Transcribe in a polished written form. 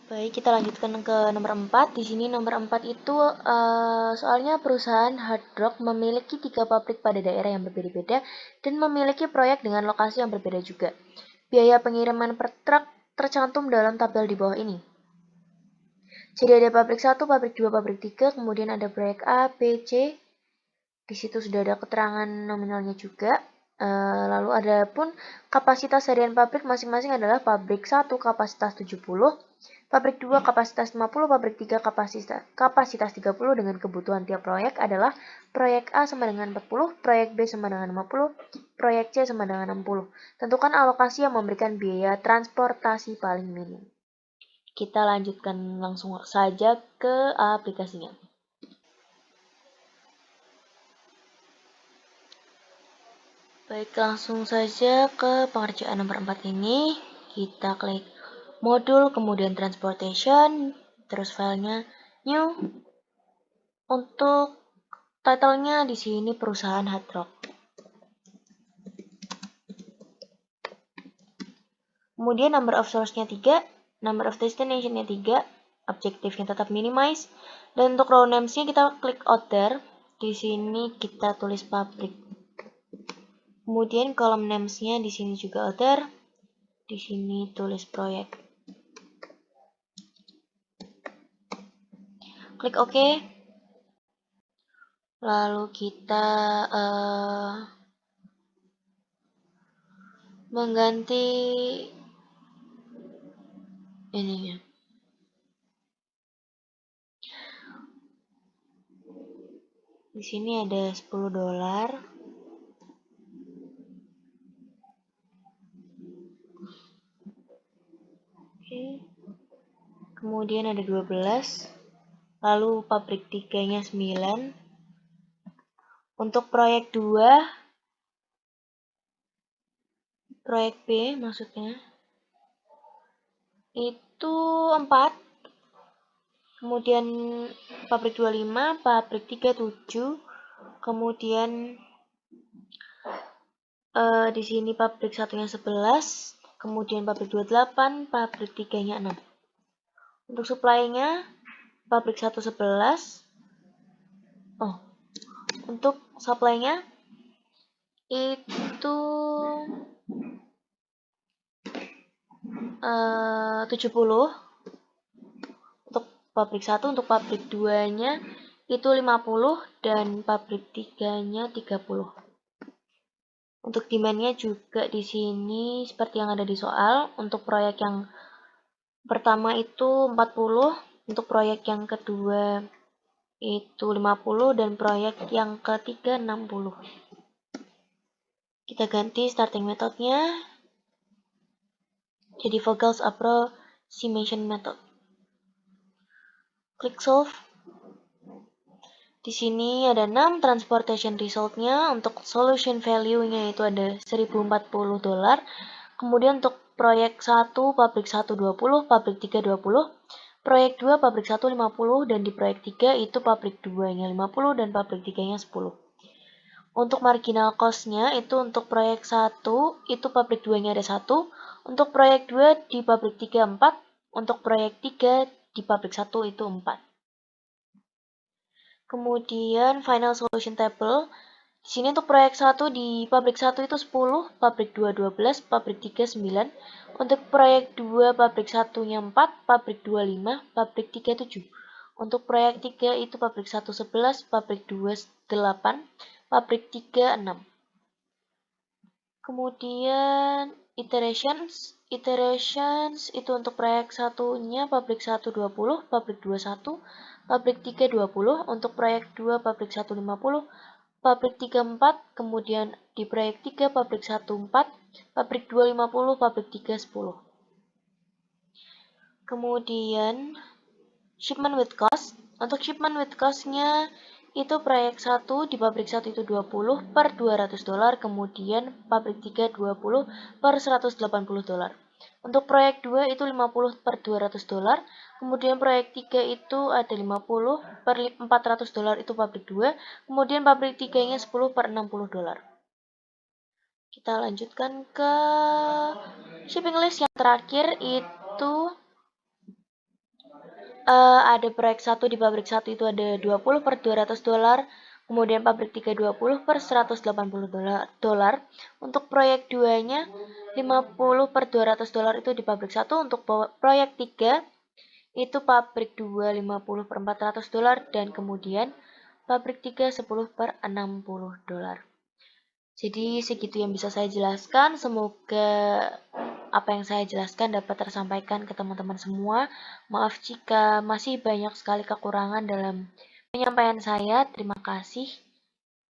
Baik, kita lanjutkan ke nomor 4. Di sini nomor 4 itu soalnya perusahaan Hard Rock memiliki 3 pabrik pada daerah yang berbeda-beda dan memiliki proyek dengan lokasi yang berbeda juga. Biaya pengiriman per truk tercantum dalam tabel di bawah ini. Jadi ada pabrik 1, pabrik 2, pabrik 3, kemudian ada proyek A, B, C. Di situ sudah ada keterangan nominalnya juga. Lalu ada pun kapasitas harian pabrik masing-masing adalah pabrik 1 kapasitas 70, pabrik 2 kapasitas 50, pabrik 3 kapasitas 30 dengan kebutuhan tiap proyek adalah proyek A sama dengan 40, proyek B sama dengan 50, proyek C sama dengan 60. Tentukan alokasi yang memberikan biaya transportasi paling minim. Kita lanjutkan langsung saja ke aplikasinya. Baik, langsung saja ke pengerjaan nomor 4 ini. Kita klik modul, kemudian transportation, terus filenya new. Untuk title-nya di sini perusahaan Hard Rock. Kemudian number of source-nya 3, number of destination-nya 3, objektifnya tetap minimize. Dan untuk row names-nya kita klik other. Di sini kita tulis pabrik. Kemudian column names-nya di sini juga other. Di sini tulis proyek. Klik OK. Lalu kita mengganti ininya. Di sini ada $10. Oke. Kemudian ada 12. Lalu pabrik 3-nya 9. Untuk proyek 2, proyek B maksudnya, itu 4. Kemudian pabrik 25, pabrik 3 7. Kemudian di sini pabrik 1-nya 11. Kemudian pabrik 28, pabrik 3-nya 6. Untuk supply-nya pabrik 1 11. Untuk supply-nya itu 70. Untuk pabrik 1, untuk pabrik 2-nya itu 50 dan pabrik 3-nya 30. Untuk demand-nya juga di sini seperti yang ada di soal. Untuk proyek yang pertama itu 40, untuk proyek yang kedua itu 50 dan proyek yang ketiga 60. Kita ganti starting methodnya jadi Vogel's approximation method. Klik solve. Di sini ada 6 transportation result-nya. Untuk solution value-nya itu ada $1040. Kemudian untuk proyek 1, pabrik 1 20, pabrik 3 20, proyek 2, pabrik 1 50, dan di proyek 3 itu pabrik 2-nya 50 dan pabrik 3-nya 10. Untuk marginal cost-nya itu untuk proyek 1 itu pabrik 2-nya ada 1, untuk proyek 2 di pabrik 3 4, untuk proyek 3 di pabrik 1 itu 4. Kemudian final solution table. Di sini untuk proyek 1 di pabrik 1 itu 10, pabrik 2 12, pabrik 3 9. Untuk proyek 2 pabrik 1-nya 4, pabrik 2 5, pabrik 3 7. Untuk proyek 3 itu pabrik 1 11, pabrik 2 8, pabrik 3 6. Kemudian iterations itu untuk proyek 1-nya pabrik 1 20, pabrik 2 1, pabrik 3 20, untuk proyek 2 pabrik 1 50, pabrik 3 4, kemudian di proyek 3 pabrik 1 4, pabrik 2 50, pabrik 3 10. Kemudian shipment with cost. Untuk shipment with cost-nya itu proyek 1 di pabrik 1 itu 20 per $200, kemudian pabrik 3 20 per $180. Untuk proyek 2 itu 50 per $200, kemudian proyek 3 itu ada 50 per $400 itu pabrik 2, kemudian pabrik 3-nya 10 per $60. Kita lanjutkan ke shipping list yang terakhir itu ada proyek 1 di pabrik 1 itu ada 20 per 200 dolar, kemudian pabrik 3 20 per 180 dolar. Untuk proyek 2-nya 50 per 200 dolar itu di pabrik 1, untuk proyek 3 itu pabrik 2 50 per 400 dolar, dan kemudian pabrik 3 10 per 60 dolar. Jadi segitu yang bisa saya jelaskan. Semoga apa yang saya jelaskan dapat tersampaikan ke teman-teman semua. Maaf jika masih banyak sekali kekurangan dalam penyampaian saya. Terima kasih.